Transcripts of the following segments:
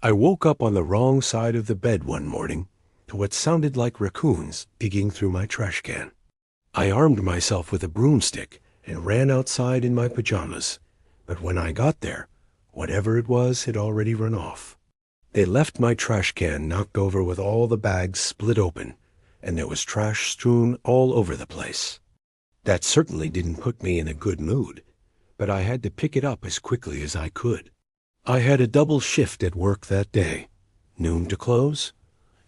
I woke up on the wrong side of the bed one morning to what sounded like raccoons digging through my trash can. I armed myself with a broomstick and ran outside in my pajamas, but when I got there, whatever it was had already run off. They left my trash can knocked over with all the bags split open, and there was trash strewn all over the place. That certainly didn't put me in a good mood, but I had to pick it up as quickly as I could. I had a double shift at work that day, noon to close.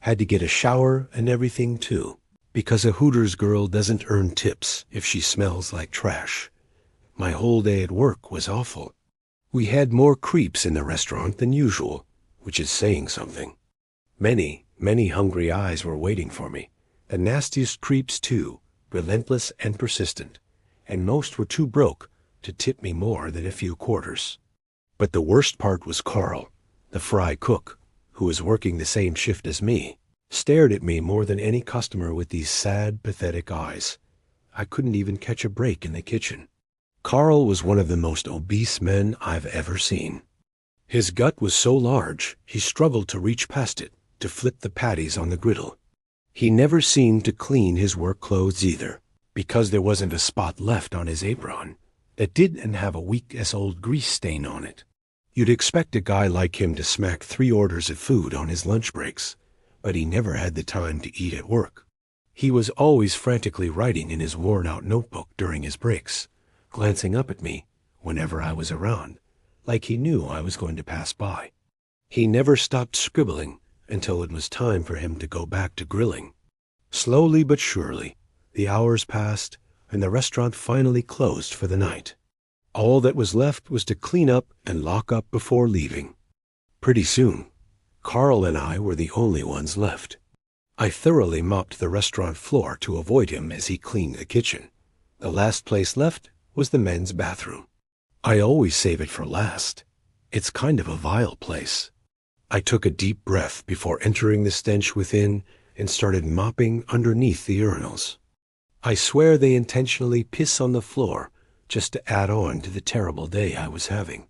Had to get a shower and everything too, because a Hooters girl doesn't earn tips if she smells like trash. My whole day at work was awful. We had more creeps in the restaurant than usual, which is saying something. Many, many hungry eyes were waiting for me. The nastiest creeps too, relentless and persistent, and most were too broke to tip me more than a few quarters. But the worst part was Carl, the fry cook, who was working the same shift as me, stared at me more than any customer with these sad, pathetic eyes. I couldn't even catch a break in the kitchen. Carl was one of the most obese men I've ever seen. His gut was so large, he struggled to reach past it to flip the patties on the griddle. He never seemed to clean his work clothes either, because there wasn't a spot left on his apron that didn't have a week-as-old grease stain on it. You'd expect a guy like him to smack 3 orders of food on his lunch breaks, but he never had the time to eat at work. He was always frantically writing in his worn-out notebook during his breaks, glancing up at me whenever I was around, like he knew I was going to pass by. He never stopped scribbling until it was time for him to go back to grilling. Slowly but surely, the hours passed, and the restaurant finally closed for the night. All that was left was to clean up and lock up before leaving. Pretty soon, Carl and I were the only ones left. I thoroughly mopped the restaurant floor to avoid him as he cleaned the kitchen. The last place left was the men's bathroom. I always save it for last. It's kind of a vile place. I took a deep breath before entering the stench within and started mopping underneath the urinals. I swear they intentionally piss on the floor just to add on to the terrible day I was having.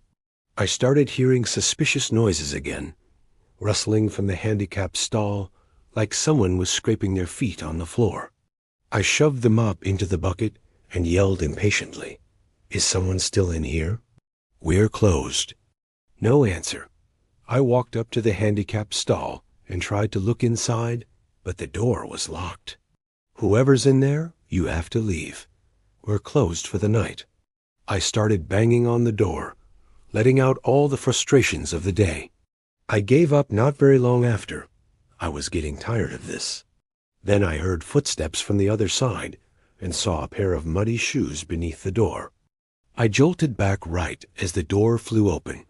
I started hearing suspicious noises again, rustling from the handicapped stall like someone was scraping their feet on the floor. I shoved the mop into the bucket and yelled impatiently, "Is someone still in here?" "We're closed." No answer. I walked up to the handicapped stall and tried to look inside, but the door was locked. "Whoever's in there, you have to leave. We're closed for the night." I started banging on the door, letting out all the frustrations of the day. I gave up not very long after. I was getting tired of this. Then I heard footsteps from the other side and saw a pair of muddy shoes beneath the door. I jolted back right as the door flew open,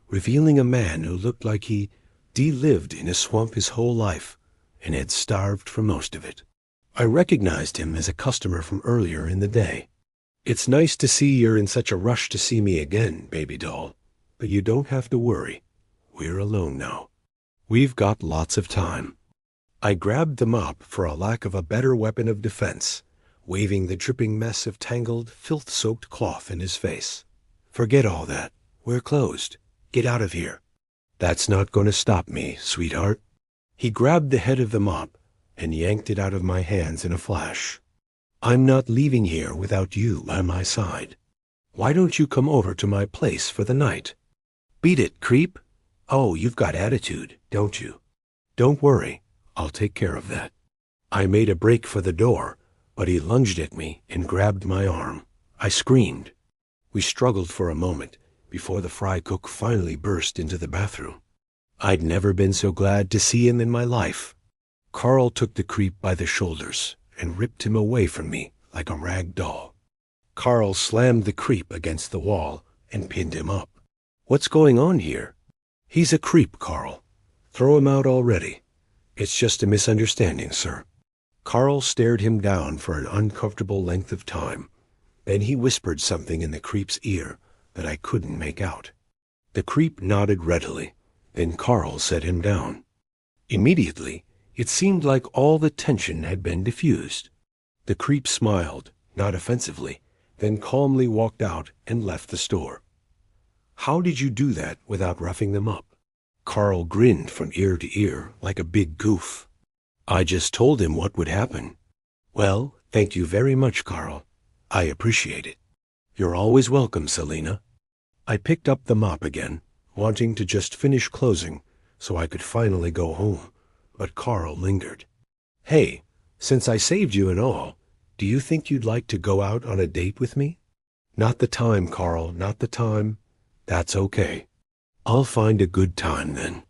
revealing a man who looked like he lived in a swamp his whole life and had starved for most of it. I recognized him as a customer from earlier in the day. "It's nice to see you're in such a rush to see me again, baby doll, but you don't have to worry. We're alone now. We've got lots of time." I grabbed the mop for a lack of a better weapon of defense, waving the dripping mess of tangled, filth-soaked cloth in his face. "Forget all that. We're closed. Get out of here." "That's not going to stop me, sweetheart." He grabbed the head of the mop and yanked it out of my hands in a flash. "I'm not leaving here without you by my side. Why don't you come over to my place for the night?" "Beat it, creep. Oh, you've got attitude, don't you?" "Don't worry. I'll take care of that." I made a break for the door, but he lunged at me and grabbed my arm. I screamed. We struggled for a moment before the fry cook finally burst into the bathroom. I'd never been so glad to see him in my life. Carl took the creep by the shoulders and ripped him away from me like a rag doll. Carl slammed the creep against the wall and pinned him up. "What's going on here?" "He's a creep, Carl. Throw him out already. It's just a misunderstanding, sir." Carl stared him down for an uncomfortable length of time. Then he whispered something in the creep's ear that I couldn't make out. The creep nodded readily. Then Carl set him down. Immediately, it seemed like all the tension had been diffused. The creep smiled, not offensively, then calmly walked out and left the store. "How did you do that without roughing them up?" Carl grinned from ear to ear like a big goof. I just told him what would happen. Well, thank you very much, Carl. I appreciate it. You're always welcome, Selena. I picked up the mop again, wanting to just finish closing so I could finally go home, but Carl lingered. Hey, since I saved you and all, do you think you'd like to go out on a date with me? Not the time, Carl, not the time. That's okay. I'll find a good time then.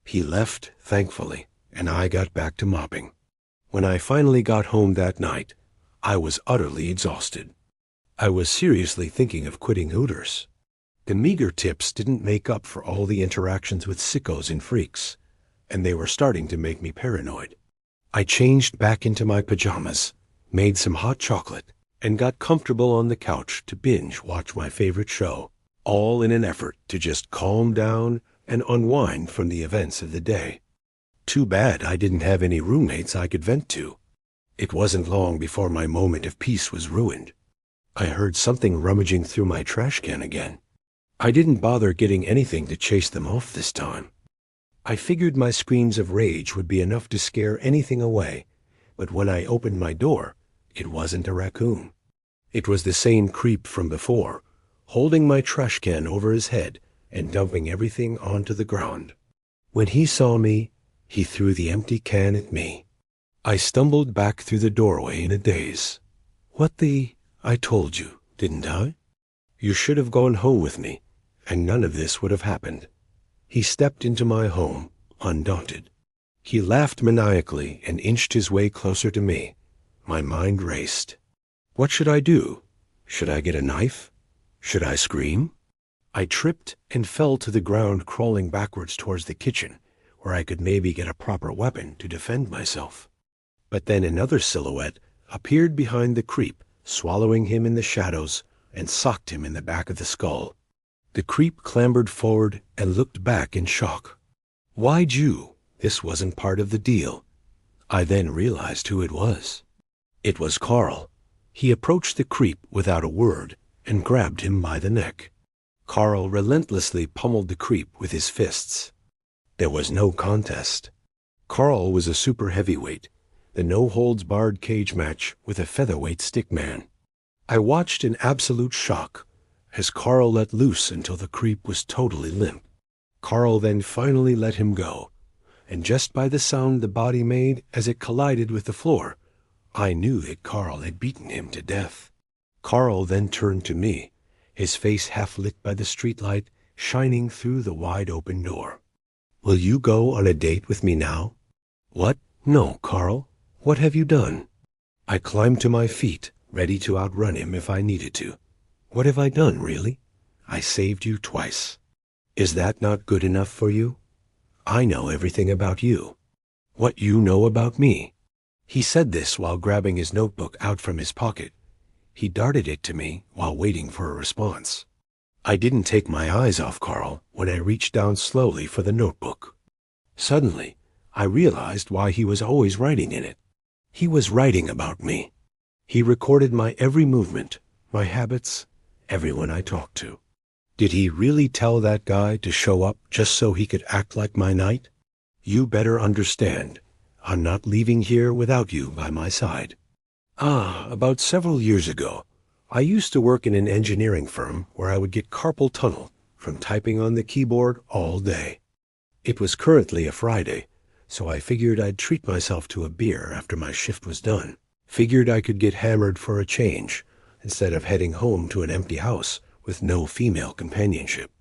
He left, thankfully, and I got back to mopping. When I finally got home that night, I was utterly exhausted. I was seriously thinking of quitting Hooters. The meager tips didn't make up for all the interactions with sickos and freaks, and they were starting to make me paranoid. I changed back into my pajamas, made some hot chocolate, and got comfortable on the couch to binge watch my favorite show, all in an effort to just calm down and unwind from the events of the day. Too bad I didn't have any roommates I could vent to. It wasn't long before my moment of peace was ruined. I heard something rummaging through my trash can again. I didn't bother getting anything to chase them off this time. I figured my screams of rage would be enough to scare anything away, but when I opened my door, it wasn't a raccoon. It was the same creep from before, holding my trash can over his head and dumping everything onto the ground. When he saw me, he threw the empty can at me. I stumbled back through the doorway in a daze. What the... I told you, didn't I? You should have gone home with me, and none of this would have happened. He stepped into my home, undaunted. He laughed maniacally and inched his way closer to me. My mind raced. What should I do? Should I get a knife? Should I scream? I tripped and fell to the ground, crawling backwards towards the kitchen, where I could maybe get a proper weapon to defend myself. But then another silhouette appeared behind the creep, swallowing him in the shadows, and socked him in the back of the skull. The creep clambered forward and looked back in shock. Why'd you? This wasn't part of the deal. I then realized who it was. It was Carl. He approached the creep without a word and grabbed him by the neck. Carl relentlessly pummeled the creep with his fists. There was no contest. Carl was a super heavyweight, the no-holds-barred cage match with a featherweight stickman. I watched in absolute shock as Carl let loose until the creep was totally limp. Carl then finally let him go, and just by the sound the body made as it collided with the floor, I knew that Carl had beaten him to death. Carl then turned to me, his face half lit by the streetlight shining through the wide-open door. Will you go on a date with me now? What? No, Carl. What have you done? I climbed to my feet, ready to outrun him if I needed to. What have I done, really? I saved you twice. Is that not good enough for you? I know everything about you. What you know about me. He said this while grabbing his notebook out from his pocket. He darted it to me while waiting for a response. I didn't take my eyes off Carl when I reached down slowly for the notebook. Suddenly, I realized why he was always writing in it. He was writing about me. He recorded my every movement, my habits, everyone I talked to. Did he really tell that guy to show up just so he could act like my knight? You better understand, I'm not leaving here without you by my side. About several years ago, I used to work in an engineering firm where I would get carpal tunnel from typing on the keyboard all day. It was currently a Friday, so I figured I'd treat myself to a beer after my shift was done. Figured I could get hammered for a change, instead of heading home to an empty house with no female companionship.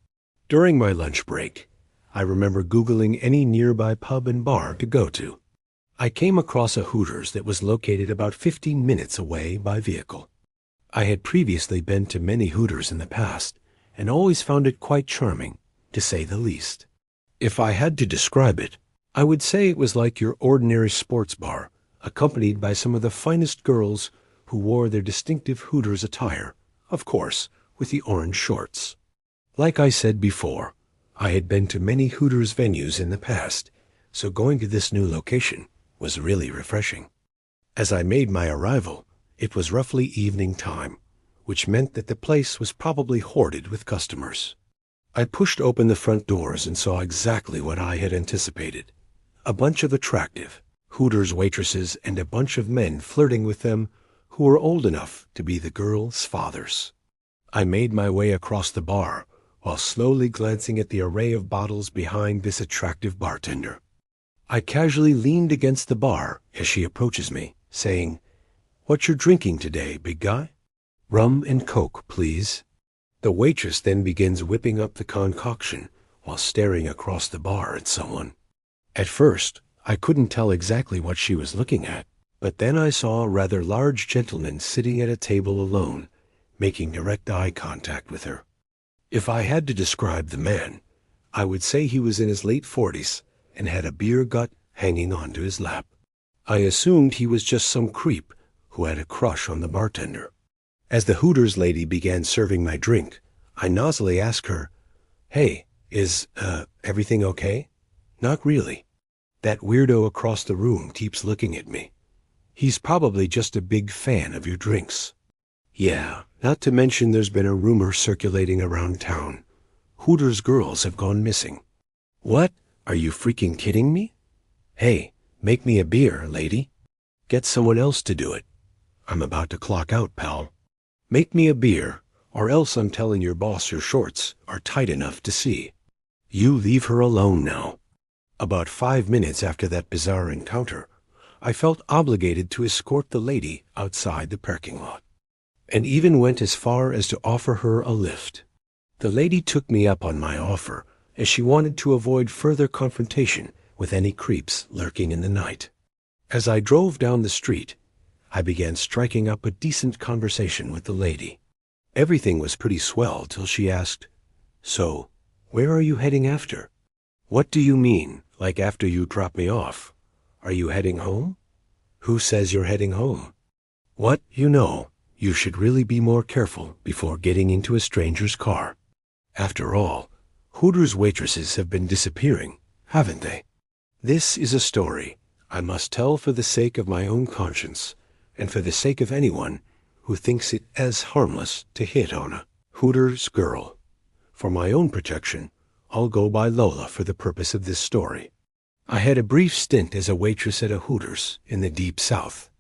During my lunch break, I remember Googling any nearby pub and bar to go to. I came across a Hooters that was located about 15 minutes away by vehicle. I had previously been to many Hooters in the past, and always found it quite charming, to say the least. If I had to describe it, I would say it was like your ordinary sports bar, accompanied by some of the finest girls who wore their distinctive Hooters attire, of course, with the orange shorts. Like I said before, I had been to many Hooters venues in the past, so going to this new location was really refreshing. As I made my arrival, it was roughly evening time, which meant that the place was probably hoarded with customers. I pushed open the front doors and saw exactly what I had anticipated. A bunch of attractive Hooters waitresses and a bunch of men flirting with them who were old enough to be the girls' fathers. I made my way across the bar while slowly glancing at the array of bottles behind this attractive bartender. I casually leaned against the bar as she approaches me, saying, "What you drinking today, big guy?" "Rum and Coke, please." The waitress then begins whipping up the concoction while staring across the bar at someone. At first, I couldn't tell exactly what she was looking at, but then I saw a rather large gentleman sitting at a table alone, making direct eye contact with her. If I had to describe the man, I would say he was in his late 40s and had a beer gut hanging onto his lap. I assumed he was just some creep who had a crush on the bartender. As the Hooters lady began serving my drink, I noisily asked her, "Hey, is, everything okay?" "Not really. That weirdo across the room keeps looking at me. He's probably just a big fan of your drinks." "Yeah, not to mention there's been a rumor circulating around town. Hooters girls have gone missing." "What? Are you freaking kidding me?" "Hey, make me a beer, lady." "Get someone else to do it." "I'm about to clock out, pal." "Make me a beer, or else I'm telling your boss your shorts are tight enough to see." "You leave her alone now." About 5 minutes after that bizarre encounter, I felt obligated to escort the lady outside the parking lot, and even went as far as to offer her a lift. The lady took me up on my offer, as she wanted to avoid further confrontation with any creeps lurking in the night. As I drove down the street, I began striking up a decent conversation with the lady. Everything was pretty swell till she asked, "So, where are you heading after?" "What do you mean, like after you drop me off? Are you heading home?" "Who says you're heading home?" "What, you should really be more careful before getting into a stranger's car. After all, Hooters waitresses have been disappearing, haven't they? This is a story I must tell for the sake of my own conscience, and for the sake of anyone who thinks it as harmless to hit on a Hooters girl. For my own protection, I'll go by Lola for the purpose of this story. I had a brief stint as a waitress at a Hooters in the Deep South,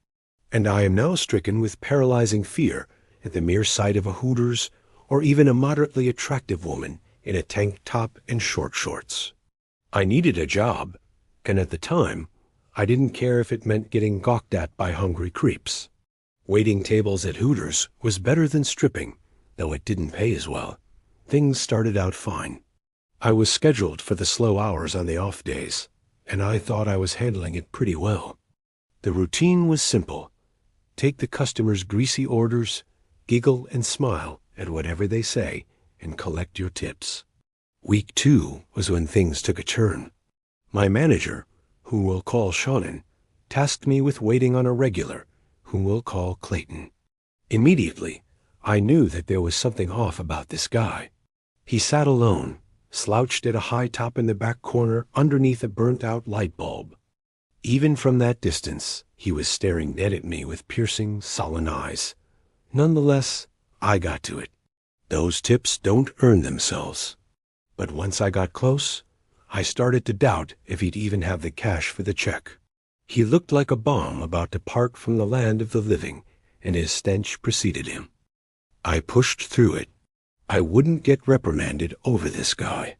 and I am now stricken with paralyzing fear at the mere sight of a Hooters or even a moderately attractive woman in a tank top and short shorts. I needed a job, and at the time, I didn't care if it meant getting gawked at by hungry creeps. Waiting tables at Hooters was better than stripping, though it didn't pay as well. Things started out fine. I was scheduled for the slow hours on the off days, and I thought I was handling it pretty well. The routine was simple. Take the customer's greasy orders, giggle and smile at whatever they say, and collect your tips. Week 2 was when things took a turn. My manager, who we'll call Shannon, tasked me with waiting on a regular, whom we'll call Clayton. Immediately, I knew that there was something off about this guy. He sat alone, slouched at a high top in the back corner underneath a burnt-out light bulb. Even from that distance, he was staring dead at me with piercing, sullen eyes. Nonetheless, I got to it. Those tips don't earn themselves. But once I got close, I started to doubt if he'd even have the cash for the check. He looked like a bomb about to part from the land of the living, and his stench preceded him. I pushed through it. I wouldn't get reprimanded over this guy.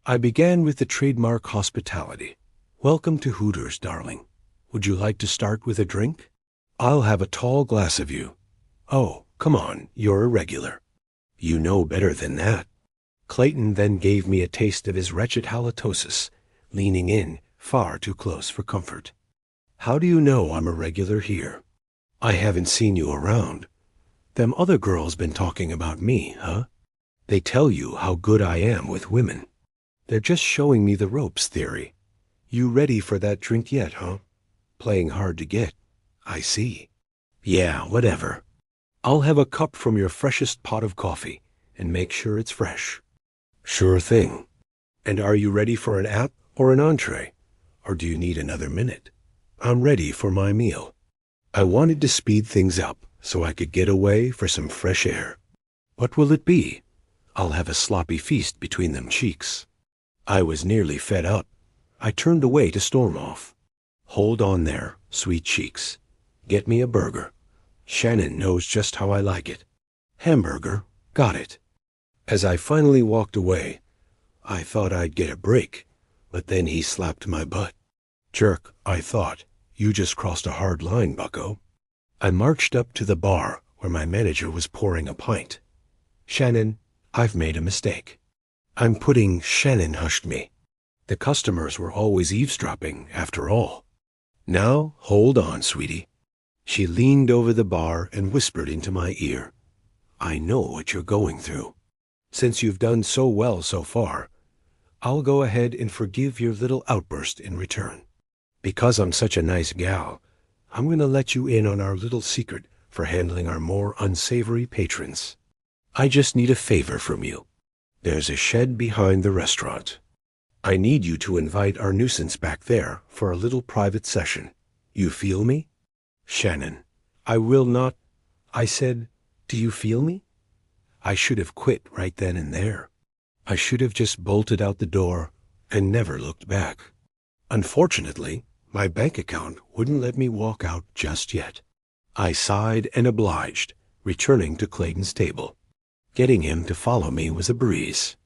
I began with the trademark hospitality. "Welcome to Hooters, darling. Would you like to start with a drink?" "I'll have a tall glass of you." "Oh, come on, you're a regular." "You know better than that." Clayton then gave me a taste of his wretched halitosis, leaning in far too close for comfort. "How do you know I'm a regular here?" "I haven't seen you around. Them other girls been talking about me, huh? They tell you how good I am with women." "They're just showing me the ropes theory. You ready for that drink yet, huh? Playing hard to get. I see." "Yeah, whatever. I'll have a cup from your freshest pot of coffee, and make sure it's fresh." "Sure thing. And are you ready for an app or an entree? Or do you need another minute?" "I'm ready for my meal." I wanted to speed things up so I could get away for some fresh air. "What will it be?" I'll have a sloppy feast between them cheeks. I was nearly fed up. I turned away to storm off. Hold on there, sweet cheeks. Get me a burger. Shannon knows just how I like it. Hamburger, got it. As I finally walked away, I thought I'd get a break, but then he slapped my butt. Jerk, I thought. You just crossed a hard line, bucko. I marched up to the bar where my manager was pouring a pint. Shannon, I've made a mistake. I'm putting Shannon hushed me. The customers were always eavesdropping, after all. Now, hold on, sweetie. She leaned over the bar and whispered into my ear. I know what you're going through. Since you've done so well so far, I'll go ahead and forgive your little outburst in return. Because I'm such a nice gal, I'm going to let you in on our little secret for handling our more unsavory patrons. I just need a favor from you. There's a shed behind the restaurant. I need you to invite our nuisance back there for a little private session. You feel me? Shannon, I will not. I said, do you feel me? I should have quit right then and there. I should have just bolted out the door and never looked back. Unfortunately, my bank account wouldn't let me walk out just yet. I sighed and obliged, returning to Clayton's table. Getting him to follow me was a breeze.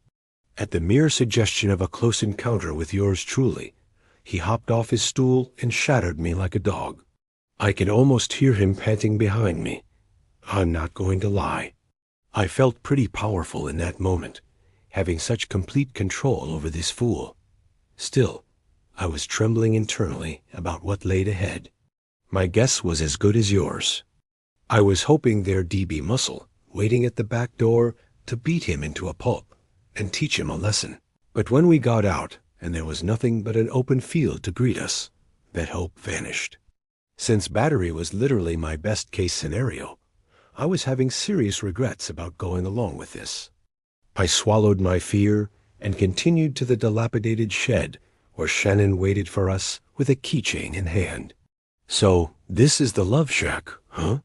At the mere suggestion of a close encounter with yours truly, he hopped off his stool and shadowed me like a dog. I could almost hear him panting behind me. I'm not going to lie. I felt pretty powerful in that moment, having such complete control over this fool. Still, I was trembling internally about what laid ahead. My guess was as good as yours. I was hoping there'd be muscle waiting at the back door to beat him into a pulp and teach him a lesson. But when we got out and there was nothing but an open field to greet us, that hope vanished. Since battery was literally my best-case scenario, I was having serious regrets about going along with this. I swallowed my fear and continued to the dilapidated shed where Shannon waited for us with a keychain in hand. So, this is the love shack, huh?